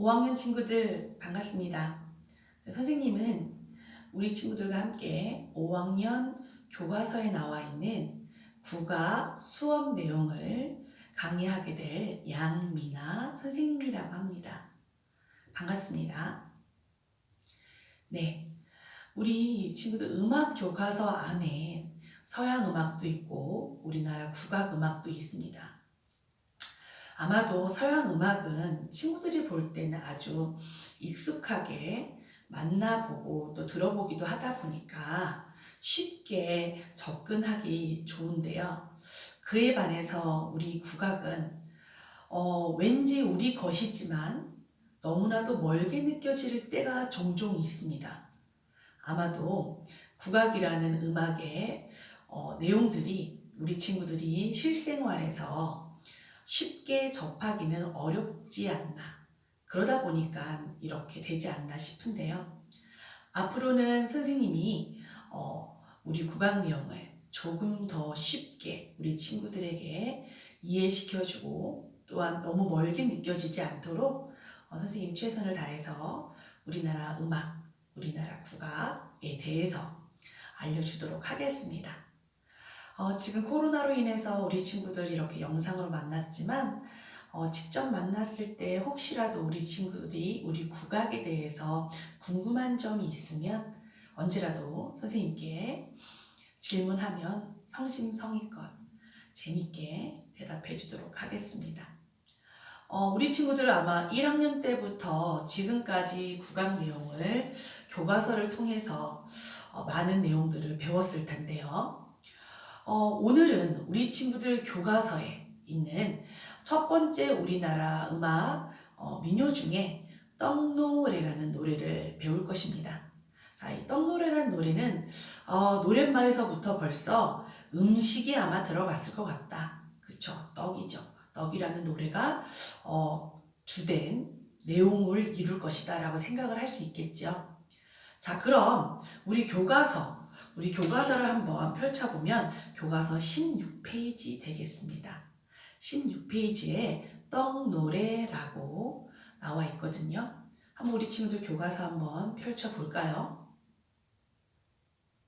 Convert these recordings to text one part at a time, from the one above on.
5학년 친구들 반갑습니다. 선생님은 우리 친구들과 함께 5학년 교과서에 나와 있는 국어 수업 내용을 강의하게 될 양미나 선생님이라고 합니다. 반갑습니다. 네, 우리 친구들 음악 교과서 안에 서양 음악도 있고 우리나라 국악 음악도 있습니다. 아마도 서양 음악은 친구들이 볼 때는 아주 익숙하게 만나보고 또 들어보기도 하다 보니까 쉽게 접근하기 좋은데요. 그에 반해서 우리 국악은 왠지 우리 것이지만 너무나도 멀게 느껴질 때가 종종 있습니다. 아마도 국악이라는 음악의 내용들이 우리 친구들이 실생활에서 쉽게 접하기는 어렵지 않나. 그러다 보니까 이렇게 되지 않나 싶은데요. 앞으로는 선생님이 우리 국악 내용을 조금 더 쉽게 우리 친구들에게 이해시켜주고 또한 너무 멀게 느껴지지 않도록 선생님이 최선을 다해서 우리나라 음악, 우리나라 국악에 대해서 알려주도록 하겠습니다. 지금 코로나로 인해서 우리 친구들 이렇게 영상으로 만났지만 직접 만났을 때 혹시라도 우리 친구들이 우리 국악에 대해서 궁금한 점이 있으면 언제라도 선생님께 질문하면 성심성의껏 재밌게 대답해 주도록 하겠습니다. 우리 친구들 아마 1학년 때부터 지금까지 국악 내용을 교과서를 통해서 많은 내용들을 배웠을 텐데요. 오늘은 우리 친구들 교과서에 있는 첫 번째 우리나라 음악 민요 중에 떡노래라는 노래를 배울 것입니다. 자, 이 떡노래라는 노래는 노랫말에서부터 벌써 음식이 아마 들어갔을 것 같다. 그쵸? 떡이죠. 떡이라는 노래가 주된 내용을 이룰 것이다 라고 생각을 할 수 있겠죠. 자, 그럼 우리 교과서를 한번 펼쳐보면 교과서 16페이지 되겠습니다. 16페이지에 떡노래라고 나와 있거든요. 한번 우리 친구들 교과서 한번 펼쳐볼까요?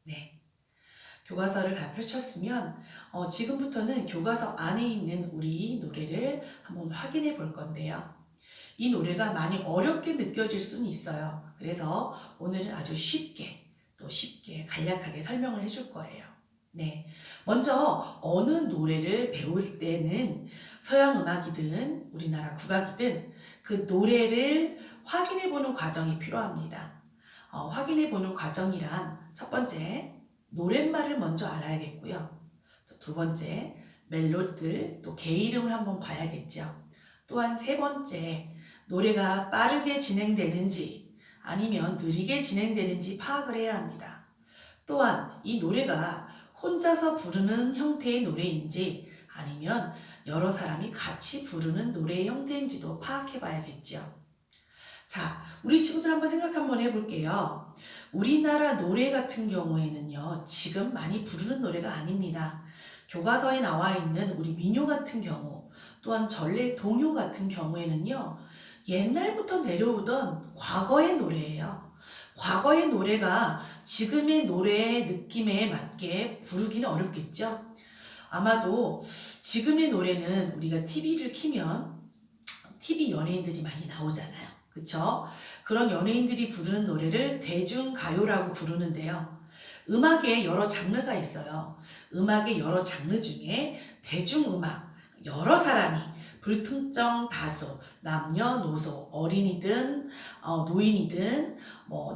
네. 교과서를 다 펼쳤으면 지금부터는 교과서 안에 있는 우리 노래를 한번 확인해 볼 건데요. 이 노래가 많이 어렵게 느껴질 수는 있어요. 그래서 오늘은 아주 쉽게 간략하게 설명을 해줄 거예요. 네. 먼저 어느 노래를 배울 때는 서양 음악이든 우리나라 국악이든 그 노래를 확인해 보는 과정이 필요합니다. 확인해 보는 과정이란 첫 번째 노랫말을 먼저 알아야겠고요. 또 두 번째 멜로디들 또 개 이름을 한번 봐야겠죠. 또한 세 번째 노래가 빠르게 진행되는지 아니면 느리게 진행되는지 파악을 해야 합니다. 또한 이 노래가 혼자서 부르는 형태의 노래인지 아니면 여러 사람이 같이 부르는 노래의 형태인지도 파악해 봐야겠죠. 자, 우리 친구들 한번 생각 한번 해볼게요. 우리나라 노래 같은 경우에는요, 지금 많이 부르는 노래가 아닙니다. 교과서에 나와 있는 우리 민요 같은 경우, 또한 전래 동요 같은 경우에는요, 옛날부터 내려오던 과거의 노래예요. 과거의 노래가 지금의 노래의 느낌에 맞게 부르기는 어렵겠죠? 아마도 지금의 노래는 우리가 TV를 켜면 TV 연예인들이 많이 나오잖아요. 그쵸? 그런 연예인들이 부르는 노래를 대중가요라고 부르는데요. 음악에 여러 장르가 있어요. 음악의 여러 장르 중에 대중음악, 여러 사람이 불특정 다수, 남녀노소, 어린이든 노인이든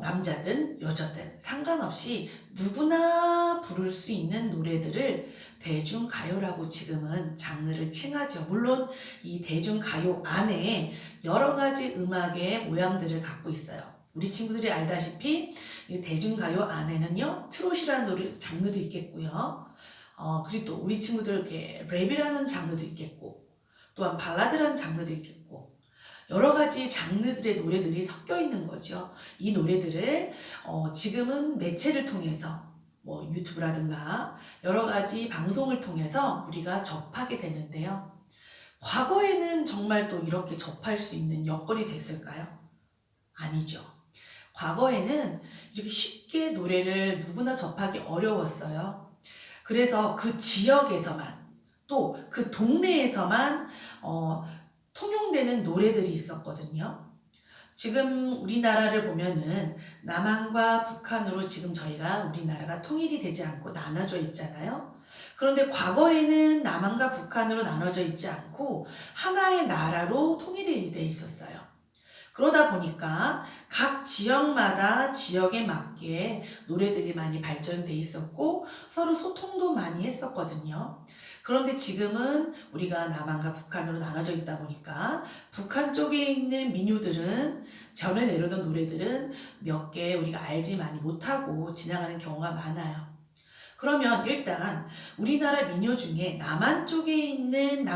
남자든 여자든 상관없이 누구나 부를 수 있는 노래들을 대중가요라고 지금은 장르를 칭하죠. 물론 이 대중가요 안에 여러 가지 음악의 모양들을 갖고 있어요. 우리 친구들이 알다시피 이 대중가요 안에는요 트롯이라는 노래 장르도 있겠고요. 그리고 또 우리 친구들 이렇게 랩이라는 장르도 있겠고 또한 발라드라는 장르도 있겠고 여러 가지 장르들의 노래들이 섞여 있는 거죠. 이 노래들을 지금은 매체를 통해서 유튜브라든가 여러 가지 방송을 통해서 우리가 접하게 되는데요. 과거에는 정말 또 이렇게 접할 수 있는 여건이 됐을까요? 아니죠. 과거에는 이렇게 쉽게 노래를 누구나 접하기 어려웠어요. 그래서 그 지역에서만 또 그 동네에서만 통용되는 노래들이 있었거든요. 지금 우리나라를 보면은 남한과 북한으로 지금 저희가 우리나라가 통일이 되지 않고 나눠져 있잖아요. 그런데 과거에는 남한과 북한으로 나눠져 있지 않고 하나의 나라로 통일이 되어 있었어요. 그러다 보니까 각 지역마다 지역에 맞게 노래들이 많이 발전돼 있었고 서로 소통도 많이 했었거든요. 그런데 지금은 우리가 남한과 북한으로 나눠져 있다 보니까 북한 쪽에 있는 민요들은 전에 내려오던 노래들은 몇 개 우리가 알지 많이 못하고 지나가는 경우가 많아요. 그러면 일단 우리나라 민요 중에 남쪽에 있는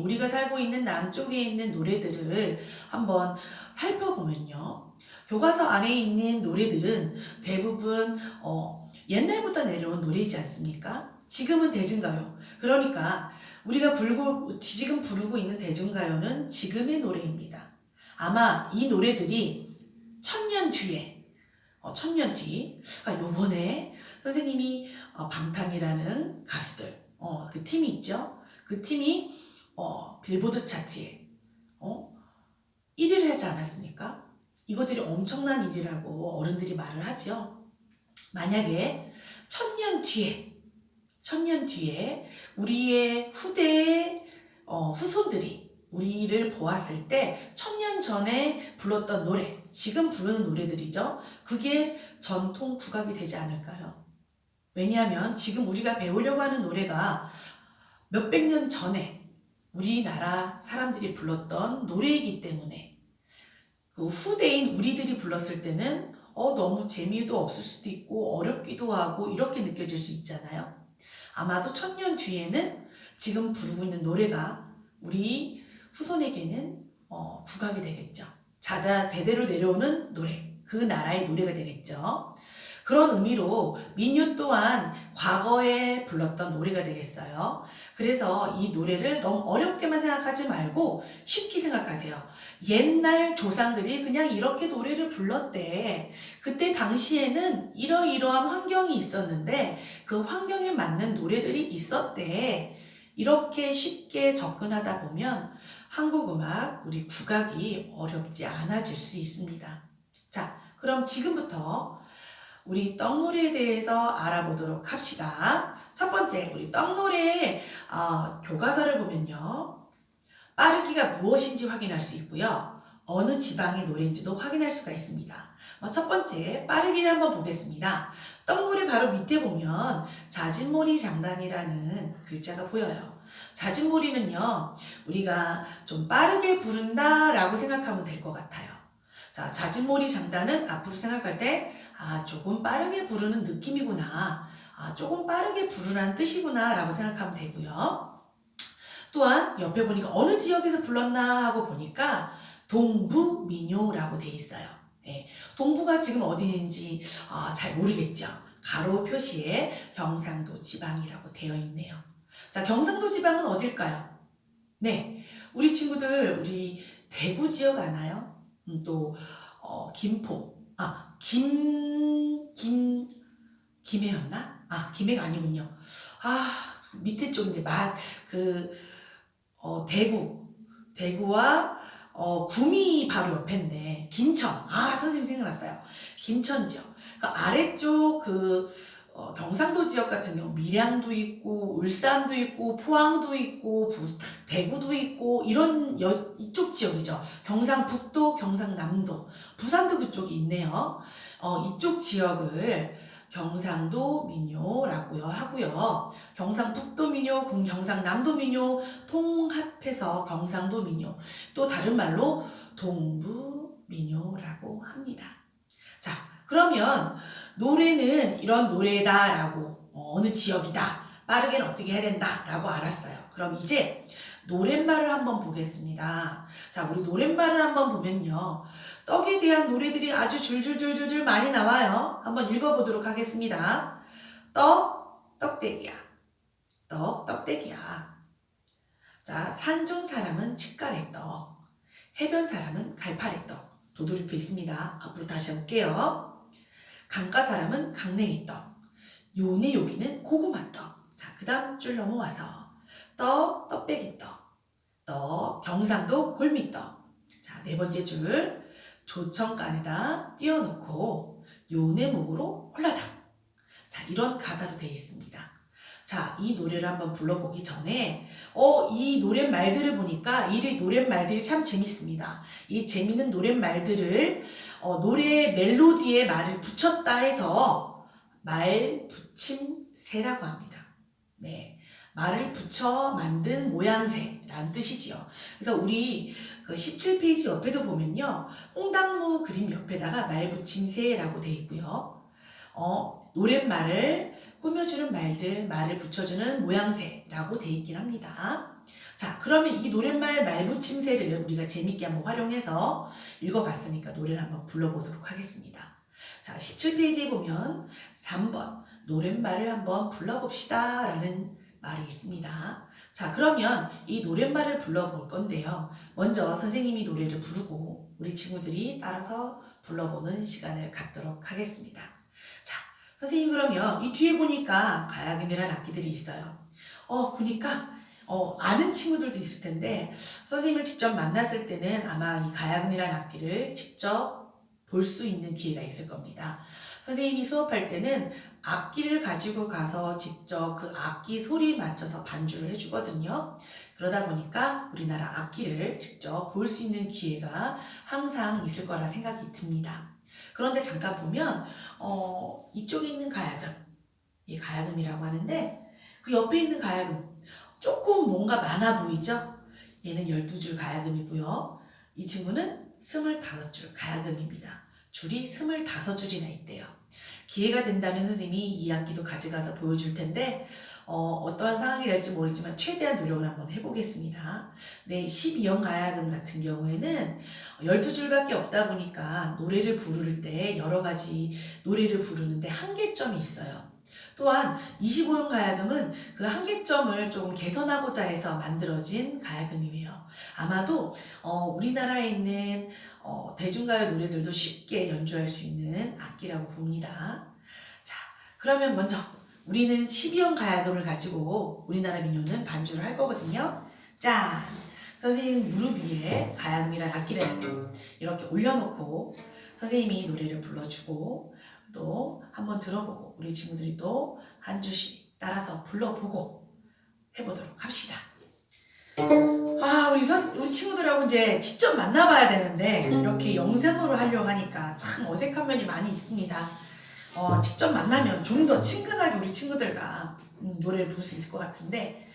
우리가 살고 있는 남쪽에 있는 노래들을 한번 살펴보면요. 교과서 안에 있는 노래들은 대부분 옛날부터 내려온 노래이지 않습니까? 지금은 대중가요. 그러니까 우리가 지금 부르고 있는 대중가요는 지금의 노래입니다. 아마 이 노래들이 천년 뒤, 그러니까 요번에 선생님이 방탄이라는 가수들, 그 팀이 있죠? 그 팀이 빌보드 차트에 1위를 하지 않았습니까? 이것들이 엄청난 일이라고 어른들이 말을 하죠. 만약에 천년 뒤에 우리의 후손들이 우리를 보았을 때 천년 전에 불렀던 노래, 지금 부르는 노래들이죠. 그게 전통 국악이 되지 않을까요? 왜냐하면 지금 우리가 배우려고 하는 노래가 몇백 년 전에 우리나라 사람들이 불렀던 노래이기 때문에 그 후대인 우리들이 불렀을 때는 너무 재미도 없을 수도 있고 어렵기도 하고 이렇게 느껴질 수 있잖아요. 아마도 천년 뒤에는 지금 부르고 있는 노래가 우리 후손에게는 국악이 되겠죠. 대대로 내려오는 노래, 그 나라의 노래가 되겠죠. 그런 의미로 민요 또한 과거에 불렀던 노래가 되겠어요. 그래서 이 노래를 너무 어렵게만 생각하지 말고 쉽게 생각하세요. 옛날 조상들이 그냥 이렇게 노래를 불렀대. 그때 당시에는 이러이러한 환경이 있었는데 그 환경에 맞는 노래들이 있었대. 이렇게 쉽게 접근하다 보면 한국 음악, 우리 국악이 어렵지 않아질 수 있습니다. 자, 그럼 지금부터 우리 떡노래에 대해서 알아보도록 합시다. 첫 번째, 우리 떡노래의 교과서를 보면요. 빠르기가 무엇인지 확인할 수 있고요. 어느 지방의 노래인지도 확인할 수가 있습니다. 첫 번째, 빠르기를 한번 보겠습니다. 떡노래 바로 밑에 보면 자진몰이 장단이라는 글자가 보여요. 자진몰이는요, 우리가 좀 빠르게 부른다라고 생각하면 될 것 같아요. 자, 자진몰이 장단은 앞으로 생각할 때 조금 빠르게 부르는 느낌이구나. 조금 빠르게 부르라는 뜻이구나 라고 생각하면 되고요. 또한 옆에 보니까 어느 지역에서 불렀나 하고 보니까 동부민요라고 돼 있어요. 네, 동부가 지금 어디 있는지 잘 모르겠죠. 가로 표시에 경상도 지방이라고 되어 있네요. 자, 경상도 지방은 어딜까요? 네, 우리 친구들 우리 대구 지역 아나요? 또 김포, 김해였나? 김해가 아니군요. 밑에 쪽인데 대구와 구미 바로 옆인데 김천. 선생님 생각났어요. 김천 지역. 그러니까 아래쪽 경상도 지역 같은 경우 밀양도 있고 울산도 있고 포항도 있고 대구도 있고 이쪽 지역이죠. 경상북도, 경상남도, 부산도 그쪽이 있네요. 이쪽 지역을 경상도 민요라고 하고요. 경상북도 민요, 경상남도 민요 통합해서 경상도 민요, 또 다른 말로 동부 민요라고 합니다. 자, 그러면 노래는 이런 노래다라고 어느 지역이다, 빠르게는 어떻게 해야 된다라고 알았어요. 그럼 이제 노랫말을 한번 보겠습니다. 자, 우리 노랫말을 한번 보면요. 떡에 대한 노래들이 아주 줄줄줄줄 많이 나와요. 한번 읽어보도록 하겠습니다. 떡, 떡대기야. 떡, 떡대기야. 자, 산중 사람은 치가래떡, 해변 사람은 갈파래떡. 도돌이표 있습니다. 앞으로 다시 해볼게요. 강가 사람은 강냉이떡, 요네 여기는 고구마떡. 자, 그 다음 줄 넘어와서 떡배기떡, 경상도 골미떡. 자, 네 번째 줄 조청간에다 띄워놓고 요네 목으로 홀라당. 자, 이런 가사로 되어 있습니다. 자, 이 노래를 한번 불러보기 전에 이 노랫말들을 보니까 이 노랫말들이 참 재밌습니다. 이 재밌는 노랫말들을 노래 멜로디에 말을 붙였다 해서 말 붙임새라고 합니다. 네, 말을 붙여 만든 모양새라는 뜻이지요. 그래서 우리 그 17페이지 옆에도 보면요, 홍당무 그림 옆에다가 말 붙임새라고 되어 있고요. 노랫말을 꾸며주는 말들, 말을 붙여주는 모양새라고 되어 있긴 합니다. 자, 그러면 이 노랫말 말붙임새를 우리가 재밌게 한번 활용해서 읽어봤으니까 노래를 한번 불러보도록 하겠습니다. 자, 17페이지에 보면 3번 노랫말을 한번 불러봅시다 라는 말이 있습니다. 자, 그러면 이 노랫말을 불러볼 건데요. 먼저 선생님이 노래를 부르고 우리 친구들이 따라서 불러보는 시간을 갖도록 하겠습니다. 자, 선생님 그러면 이 뒤에 보니까 가야금이라는 악기들이 있어요. 보니까 아는 친구들도 있을 텐데 선생님을 직접 만났을 때는 아마 이 가야금이라는 악기를 직접 볼 수 있는 기회가 있을 겁니다. 선생님이 수업할 때는 악기를 가지고 가서 직접 그 악기 소리에 맞춰서 반주를 해주거든요. 그러다 보니까 우리나라 악기를 직접 볼 수 있는 기회가 항상 있을 거라 생각이 듭니다. 그런데 잠깐 보면 이쪽에 있는 가야금, 이 가야금이라고 하는데 그 옆에 있는 가야금 조금 뭔가 많아 보이죠? 얘는 12줄 가야금이고요. 이 친구는 25줄 가야금입니다. 줄이 25줄이나 있대요. 기회가 된다면 선생님이 이 악기도 가져가서 보여줄 텐데 어떠한 상황이 될지 모르지만 최대한 노력을 한번 해보겠습니다. 네, 12형 가야금 같은 경우에는 12줄밖에 없다 보니까 노래를 부를 때 여러 가지 노래를 부르는데 한계점이 있어요. 또한 25형 가야금은 그 한계점을 조금 개선하고자 해서 만들어진 가야금이에요. 아마도 우리나라에 있는 대중가요 노래들도 쉽게 연주할 수 있는 악기라고 봅니다. 자, 그러면 먼저 우리는 12형 가야금을 가지고 우리나라 민요는 반주를 할 거거든요. 짠! 선생님 무릎 위에 가야금이란 악기를 이렇게 올려놓고 선생님이 노래를 불러주고 또 한번 들어보고 우리 친구들이 또 한 주씩 따라서 불러보고 해보도록 합시다. 우리 친구들하고 이제 직접 만나봐야 되는데 이렇게 영상으로 하려고 하니까 참 어색한 면이 많이 있습니다. 직접 만나면 좀 더 친근하게 우리 친구들과 노래를 부를 수 있을 것 같은데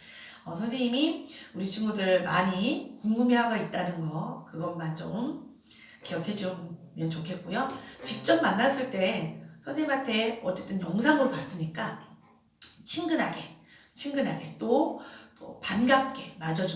선생님이 우리 친구들 많이 궁금해하고 있다는 거 그것만 좀 기억해 주면 좋겠고요. 직접 만났을 때 선생님한테 어쨌든 영상으로 봤으니까 친근하게 또 반갑게 맞아주고